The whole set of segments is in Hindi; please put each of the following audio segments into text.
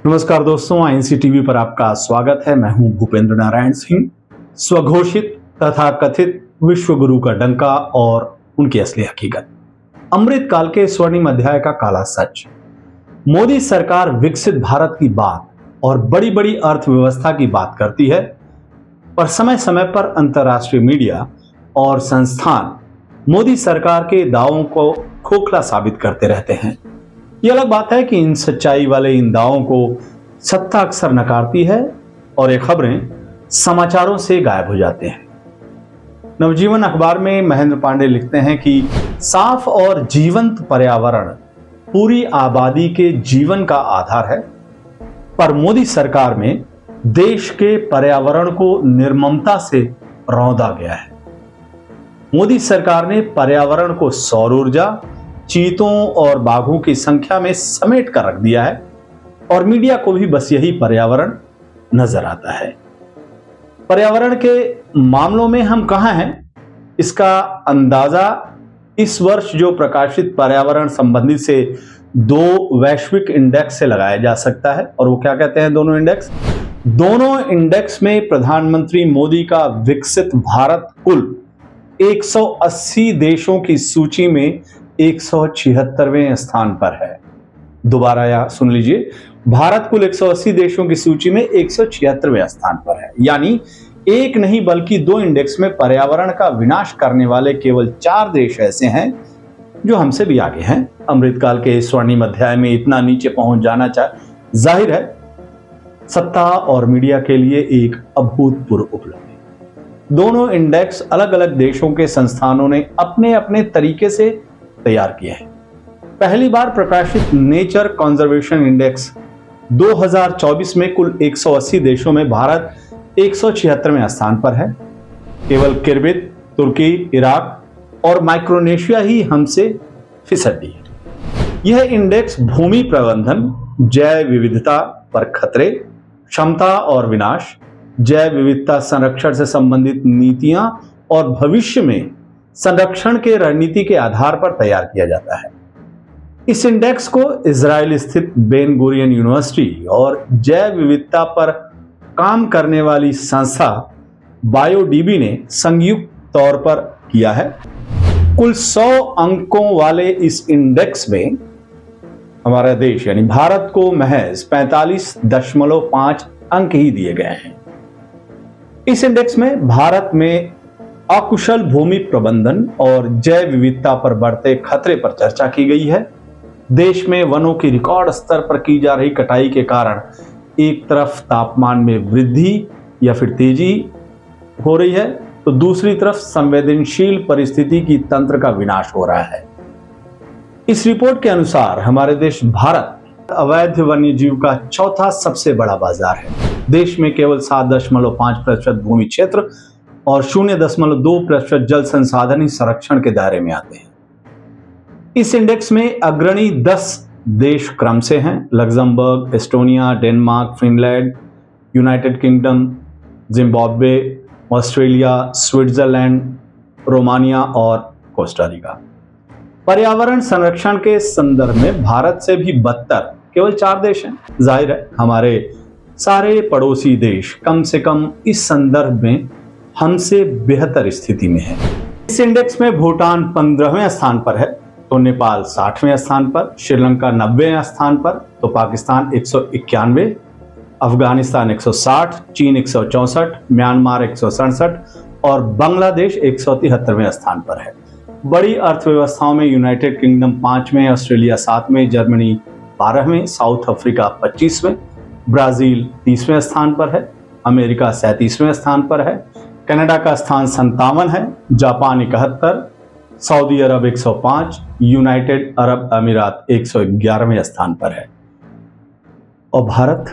नमस्कार दोस्तों, आईएनसी टीवी पर आपका स्वागत है। मैं हूं भूपेंद्र नारायण सिंह। स्वघोषित तथा कथित विश्व गुरु का डंका और उनकी असली हकीकत। अमृत काल के स्वर्णिम अध्याय का काला सच। मोदी सरकार विकसित भारत की बात और बड़ी बड़ी अर्थव्यवस्था की बात करती है, पर समय समय पर अंतर्राष्ट्रीय मीडिया और संस्थान मोदी सरकार के दावों को खोखला साबित करते रहते हैं। ये अलग बात है कि इन सच्चाई वाले इन दावों को सत्ता अक्सर नकारती है और ये खबरें समाचारों से गायब हो जाते हैं। नवजीवन अखबार में महेंद्र पांडे लिखते हैं कि साफ और जीवंत पर्यावरण पूरी आबादी के जीवन का आधार है, पर मोदी सरकार में देश के पर्यावरण को निर्ममता से रौंदा गया है। मोदी सरकार ने पर्यावरण को सौर ऊर्जा, चीतों और बाघों की संख्या में समेट कर रख दिया है और मीडिया को भी बस यही पर्यावरण नजर आता है। पर्यावरण के मामलों में हम कहां हैं, इसका अंदाजा इस वर्ष जो प्रकाशित पर्यावरण संबंधित से दो वैश्विक इंडेक्स से लगाया जा सकता है। और वो क्या कहते हैं दोनों इंडेक्स में प्रधानमंत्री मोदी का विकसित भारत कुल 180 देशों की सूची में 176वें स्थान पर है। दोबारा या सुन लीजिए, भारत कुल 180 देशों की सूची में 176वें स्थान पर है। यानी एक नहीं बल्कि दो इंडेक्स में पर्यावरण का विनाश करने वाले केवल 4 देश ऐसे हैं जो हमसे भी आगे हैं। अमृतकाल के स्वर्णिम अध्याय में इतना नीचे पहुंच जाना जाहिर है सत्ता और मीडिया के लिए एक अभूतपूर्व उपलब्धि। दोनों इंडेक्स अलग अलग देशों के संस्थानों ने अपने अपने तरीके से तैयार किए हैं। पहली बार प्रकाशित नेचर कंजर्वेशन इंडेक्स 2024 में कुल 180 देशों में भारत 176वें स्थान पर है। केवल किर्गिज, तुर्की, इराक और माइक्रोनेशिया ही हमसे फिसड्डी है। यह इंडेक्स भूमि प्रबंधन, जैव विविधता पर खतरे, क्षमता और विनाश, जैव विविधता संरक्षण से संबंधित नीतियां और भविष्य में संरक्षण के रणनीति के आधार पर तैयार किया जाता है। इस इंडेक्स को इजराइल स्थित बेन गुरियन यूनिवर्सिटी और जैव विविधता पर काम करने वाली संस्था बायोडीबी ने संयुक्त तौर पर किया है। कुल 100 अंकों वाले इस इंडेक्स में हमारा देश यानी भारत को महज 45.5 अंक ही दिए गए हैं। इस इंडेक्स में भारत में अकुशल भूमि प्रबंधन और जैव विविधता पर बढ़ते खतरे पर चर्चा की गई है। देश में वनों की रिकॉर्ड स्तर पर की जा रही कटाई के कारण एक तरफ तापमान में वृद्धि या फिर तेजी हो रही है, तो दूसरी तरफ संवेदनशील परिस्थिति की तंत्र का विनाश हो रहा है। इस रिपोर्ट के अनुसार हमारे देश भारत अवैध वन्यजीव का चौथा सबसे बड़ा बाजार है। देश में केवल 7.5% भूमि क्षेत्र और 0.2% जल संसाधन ही संरक्षण के दायरे में आते हैं। इस इंडेक्स में अग्रणी 10 देश क्रम से हैं: Luxembourg, Estonia, Denmark, Finland, United kingdom, Zimbabwe, Australia, Switzerland, Romania और कोस्टारिका। पर्यावरण संरक्षण के संदर्भ में भारत से भी बदतर केवल 4 देश हैं। जाहिर है हमारे सारे पड़ोसी देश कम से कम इस संदर्भ में हमसे बेहतर स्थिति में है। इस इंडेक्स में भूटान 15वें स्थान पर है, तो नेपाल 60वें स्थान पर, श्रीलंका 90वें स्थान पर, तो पाकिस्तान 191, अफगानिस्तान 160, चीन 164, म्यांमार 167 और बांग्लादेश 173वें स्थान पर है। बड़ी अर्थव्यवस्थाओं में यूनाइटेड किंगडम 5वें, ऑस्ट्रेलिया 7वें, जर्मनी 12वें, साउथ अफ्रीका 25वें, ब्राजील 30वें स्थान पर है, अमेरिका 37वें स्थान पर है, कनाडा का स्थान 57 है, जापान 71, सऊदी अरब 105, यूनाइटेड अरब अमीरात 111वें स्थान पर है। और भारत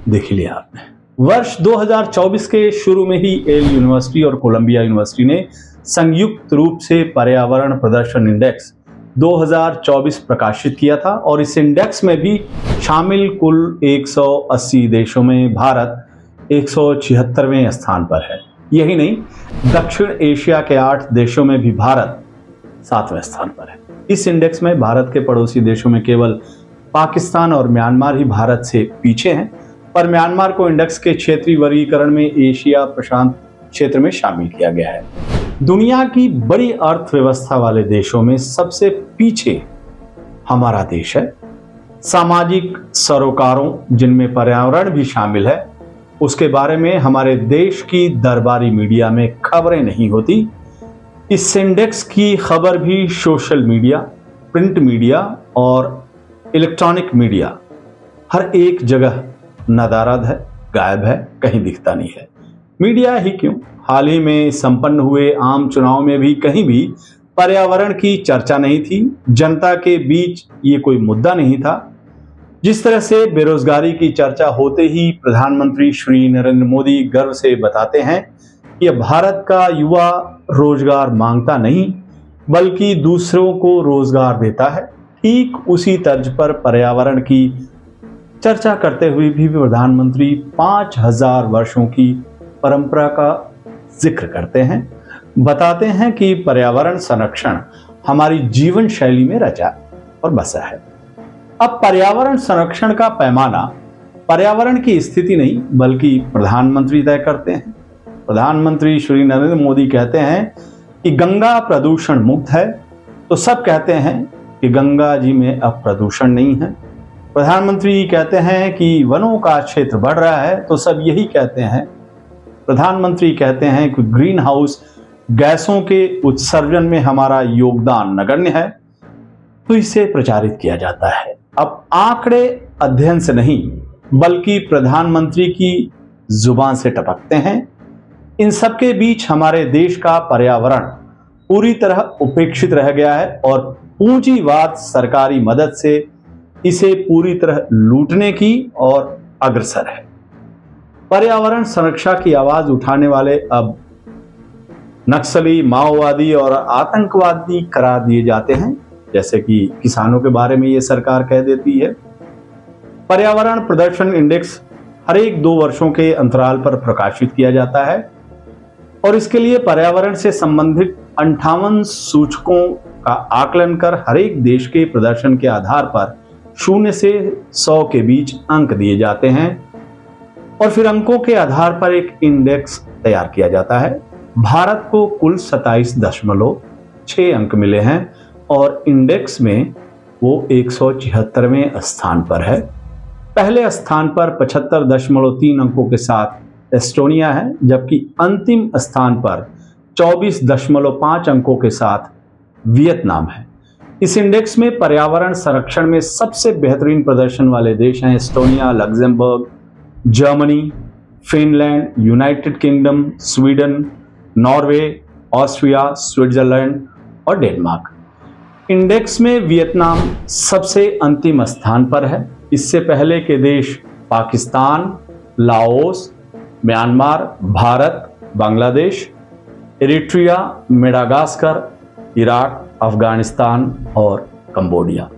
देख लिया आपने। वर्ष 2024 के शुरू में ही येल यूनिवर्सिटी और कोलंबिया यूनिवर्सिटी ने संयुक्त रूप से पर्यावरण प्रदर्शन इंडेक्स 2024 प्रकाशित किया था और इस इंडेक्स में भी शामिल कुल 180 देशों में भारत 176वें स्थान पर है। यही नहीं, दक्षिण एशिया के 8 देशों में भी भारत 7वें स्थान पर है। इस इंडेक्स में भारत के पड़ोसी देशों में केवल पाकिस्तान और म्यांमार ही भारत से पीछे हैं, पर म्यांमार को इंडेक्स के क्षेत्रीय वर्गीकरण में एशिया प्रशांत क्षेत्र में शामिल किया गया है। दुनिया की बड़ी अर्थव्यवस्था वाले देशों में सबसे पीछे हमारा देश है। सामाजिक सरोकारों जिनमें पर्यावरण भी शामिल है, उसके बारे में हमारे देश की दरबारी मीडिया में खबरें नहीं होती। इस इंडेक्स की खबर भी सोशल मीडिया, प्रिंट मीडिया और इलेक्ट्रॉनिक मीडिया हर एक जगह नदारद है, गायब है, कहीं दिखता नहीं है। मीडिया ही क्यों, हाल ही में संपन्न हुए आम चुनाव में भी कहीं भी पर्यावरण की चर्चा नहीं थी। जनता के बीच ये कोई मुद्दा नहीं था। जिस तरह से बेरोजगारी की चर्चा होते ही प्रधानमंत्री श्री नरेंद्र मोदी गर्व से बताते हैं कि भारत का युवा रोजगार मांगता नहीं बल्कि दूसरों को रोजगार देता है, ठीक उसी तर्ज पर पर्यावरण की चर्चा करते हुए भी प्रधानमंत्री 5000 वर्षों की परंपरा का जिक्र करते हैं। बताते हैं कि पर्यावरण संरक्षण हमारी जीवन शैली में रचा और बसा है। अब पर्यावरण संरक्षण का पैमाना पर्यावरण की स्थिति नहीं बल्कि प्रधानमंत्री तय करते हैं। प्रधानमंत्री श्री नरेंद्र मोदी कहते हैं कि गंगा प्रदूषण मुक्त है, तो सब कहते हैं कि गंगा जी में अब प्रदूषण नहीं है। प्रधानमंत्री कहते हैं कि वनों का क्षेत्र बढ़ रहा है, तो सब यही कहते हैं। प्रधानमंत्री कहते हैं कि ग्रीन हाउस गैसों के उत्सर्जन में हमारा योगदान नगण्य है, तो इसे प्रचारित किया जाता है। अब आंकड़े अध्ययन से नहीं बल्कि प्रधानमंत्री की जुबान से टपकते हैं। इन सबके बीच हमारे देश का पर्यावरण पूरी तरह उपेक्षित रह गया है और पूंजीवाद सरकारी मदद से इसे पूरी तरह लूटने की और अग्रसर है। पर्यावरण संरक्षा की आवाज उठाने वाले अब नक्सली, माओवादी और आतंकवादी करार दिए जाते हैं, जैसे कि किसानों के बारे में ये सरकार कह देती है। पर्यावरण प्रदर्शन इंडेक्स हर एक 2 वर्षों के अंतराल पर प्रकाशित किया जाता है और इसके लिए पर्यावरण से संबंधित 58 सूचकों का आकलन कर हर एक देश के प्रदर्शन के आधार पर 0 से 100 के बीच अंक दिए जाते हैं और फिर अंकों के आधार पर एक इंडेक्स तैयार किया जाता है। भारत को कुल 27.6 अंक मिले हैं और इंडेक्स में वो 176वें स्थान पर है। पहले स्थान पर 75.3 अंकों के साथ एस्टोनिया है, जबकि अंतिम स्थान पर 24.5 अंकों के साथ वियतनाम है। इस इंडेक्स में पर्यावरण संरक्षण में सबसे बेहतरीन प्रदर्शन वाले देश हैं Estonia, Luxembourg, Germany, Finland, United kingdom, Sweden, Norway, Austria, Switzerland और डेनमार्क। इंडेक्स में वियतनाम सबसे अंतिम स्थान पर है। इससे पहले के देश Pakistan, Laos, Myanmar, Bharat, Bangladesh, Eritrea, Madagascar, Iraq, Afghanistan और कंबोडिया।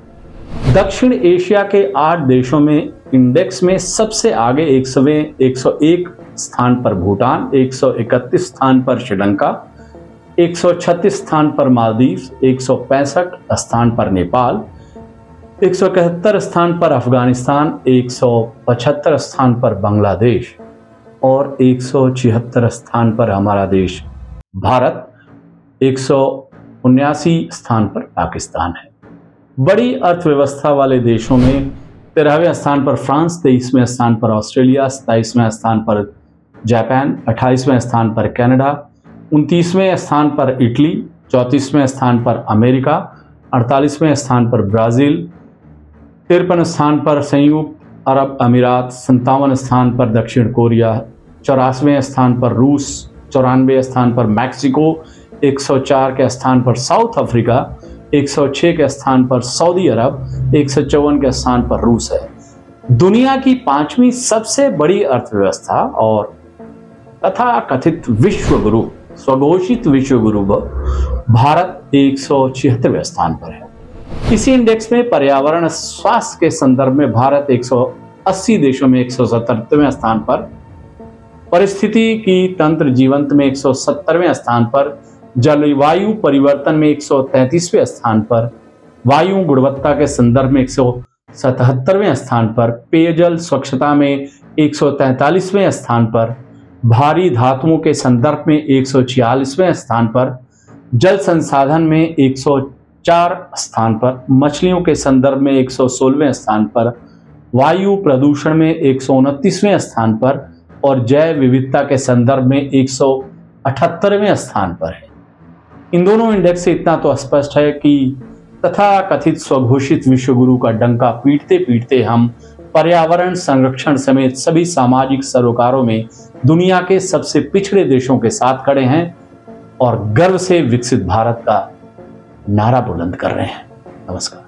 दक्षिण एशिया के 8 देशों में इंडेक्स में सबसे आगे 101 स्थान पर भूटान, 131 स्थान पर श्रीलंका, 136 स्थान पर मालदीव, 165 स्थान पर नेपाल, 171 स्थान पर अफगानिस्तान, 175 स्थान पर बांग्लादेश और 176 स्थान पर हमारा देश भारत, 179 स्थान पर पाकिस्तान है। बड़ी अर्थव्यवस्था वाले देशों में 13वें स्थान पर फ्रांस, 23वें स्थान पर ऑस्ट्रेलिया, 27वें स्थान पर जापान, 28वें स्थान पर कनाडा, 29वें स्थान पर इटली, 34वें स्थान पर अमेरिका, 48वें स्थान पर ब्राज़ील, 53 स्थान पर संयुक्त अरब अमीरात, 57 स्थान पर दक्षिण कोरिया, 84वें स्थान पर रूस, 94वें स्थान पर मैक्सिको, 104 के स्थान पर साउथ अफ्रीका, 106 के स्थान पर सऊदी अरब, 154 के स्थान पर रूस है। दुनिया की 5वीं सबसे बड़ी अर्थव्यवस्था और तथा कथित विश्व गुरु, स्वघोषित विश्व गुरु भारत 176वें स्थान पर है। इसी इंडेक्स में पर्यावरण स्वास्थ्य के संदर्भ में भारत 180 देशों में 177वें स्थान पर, परिस्थिति की तंत्र जीवंत में 170वें स्थान पर, जलवायु परिवर्तन में 133वें स्थान पर, वायु गुणवत्ता के संदर्भ में 77वें स्थान पर, पेयजल स्वच्छता में 143वें स्थान पर, भारी धातुओं के संदर्भ में 146वें स्थान पर, जल संसाधन में 104 स्थान पर, मछलियों के संदर्भ में 116वें स्थान पर, वायु प्रदूषण में 129वें स्थान पर और जैव विविधता के संदर्भ में 178वें स्थान पर है। इन दोनों इंडेक्स से इतना तो स्पष्ट है कि तथा कथित स्वघोषित विश्वगुरु का डंका पीटते पीटते हम पर्यावरण संरक्षण समेत सभी सामाजिक सरोकारों में दुनिया के सबसे पिछड़े देशों के साथ खड़े हैं और गर्व से विकसित भारत का नारा बुलंद कर रहे हैं। नमस्कार।